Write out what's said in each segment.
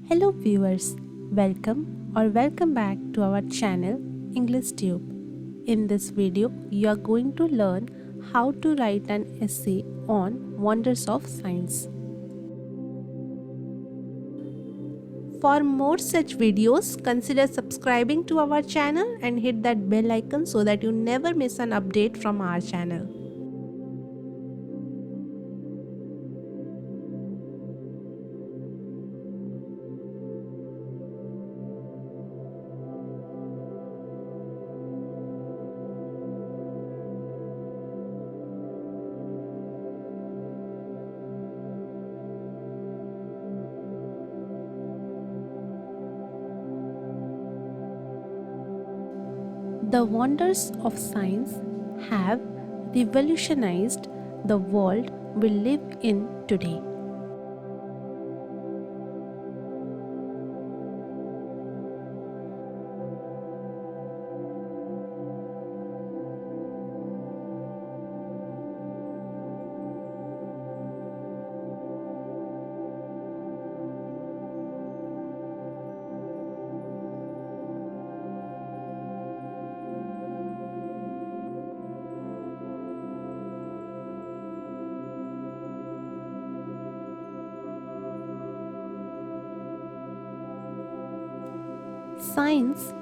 Hello viewers, welcome back to our channel English Tube. In this video, you are going to learn how to write an essay on wonders of science. For more such videos, consider subscribing to our channel and hit that bell icon so that you never miss an update from our channel. The wonders of science have revolutionized the world we live in today. Science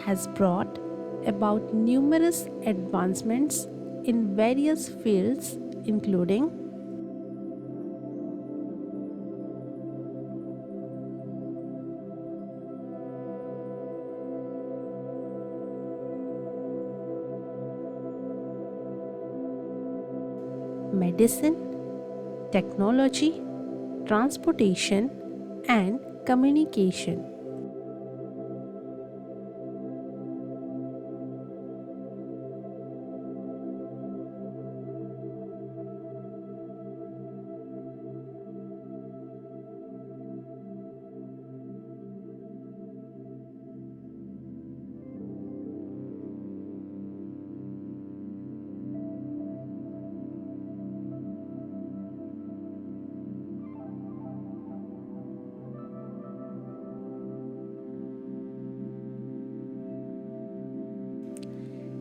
has brought about numerous advancements in various fields, including medicine, technology, transportation, and communication.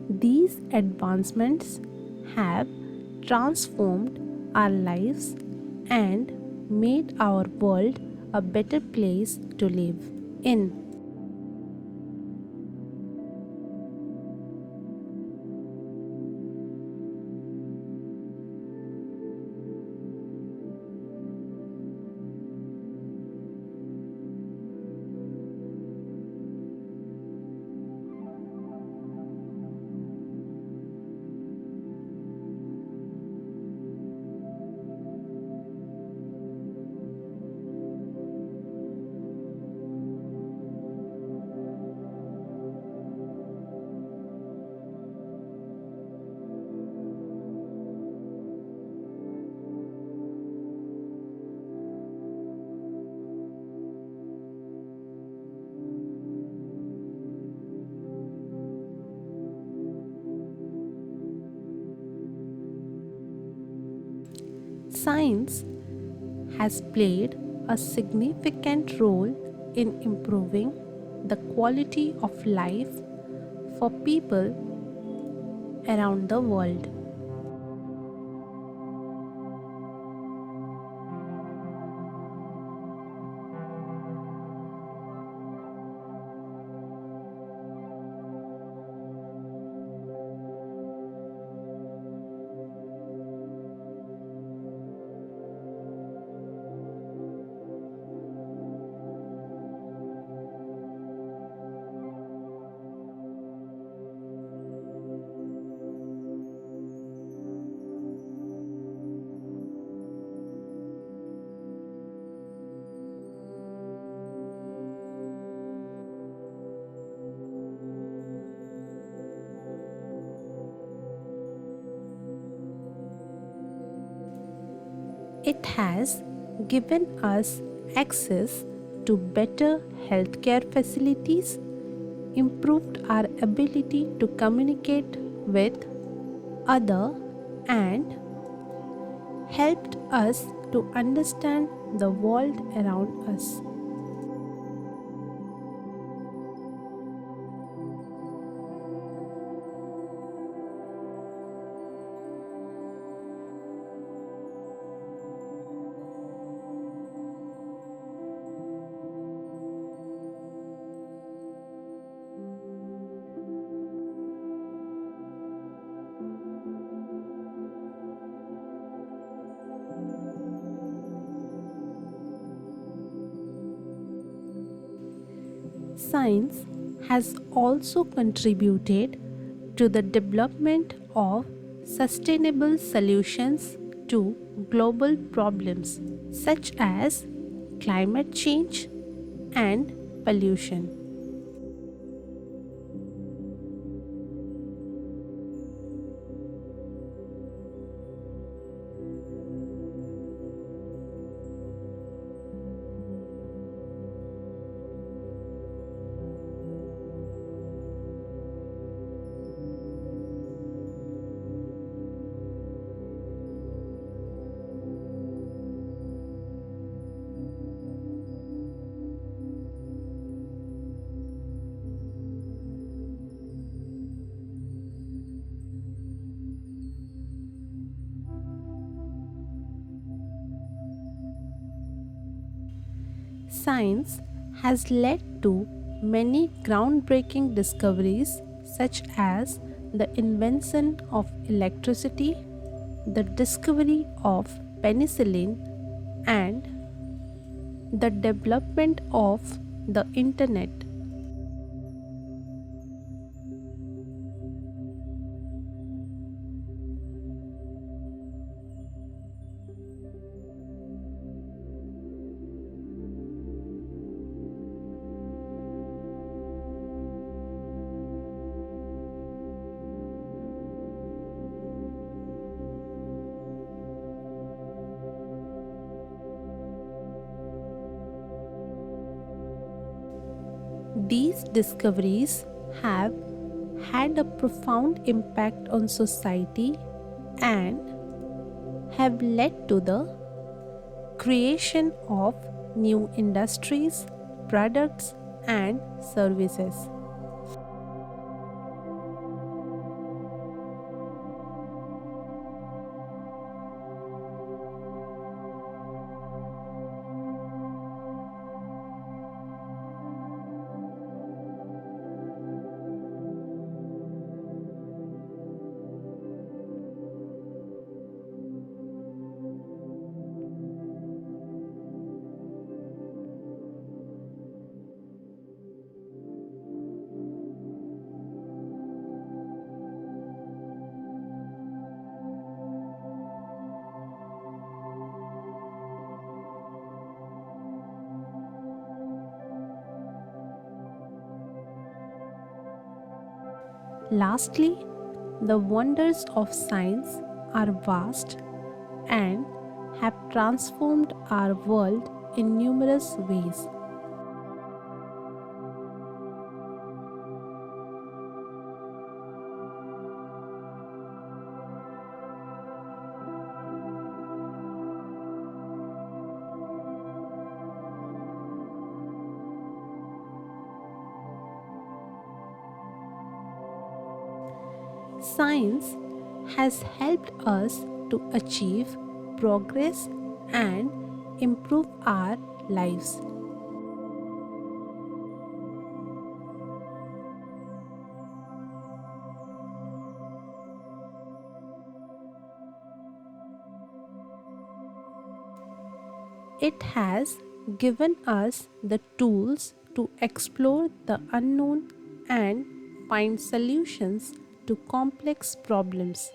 These advancements have transformed our lives and made our world a better place to live in. Science has played a significant role in improving the quality of life for people around the world. It has given us access to better healthcare facilities, improved our ability to communicate with other and helped us to understand the world around us. Science has also contributed to the development of sustainable solutions to global problems such as climate change and pollution. Science has led to many groundbreaking discoveries such as the invention of electricity, the discovery of penicillin, and the development of the internet. These discoveries have had a profound impact on society and have led to the creation of new industries, products, and services. Lastly, the wonders of science are vast and have transformed our world in numerous ways. Science has helped us to achieve progress and improve our lives. It has given us the tools to explore the unknown and find solutions to complex problems.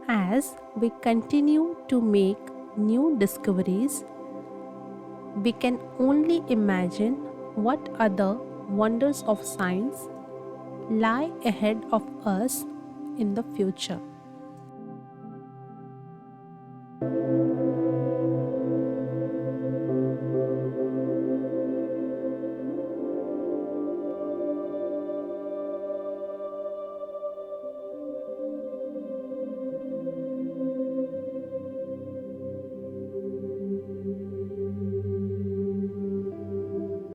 As we continue to make new discoveries, we can only imagine what other wonders of science lie ahead of us in the future.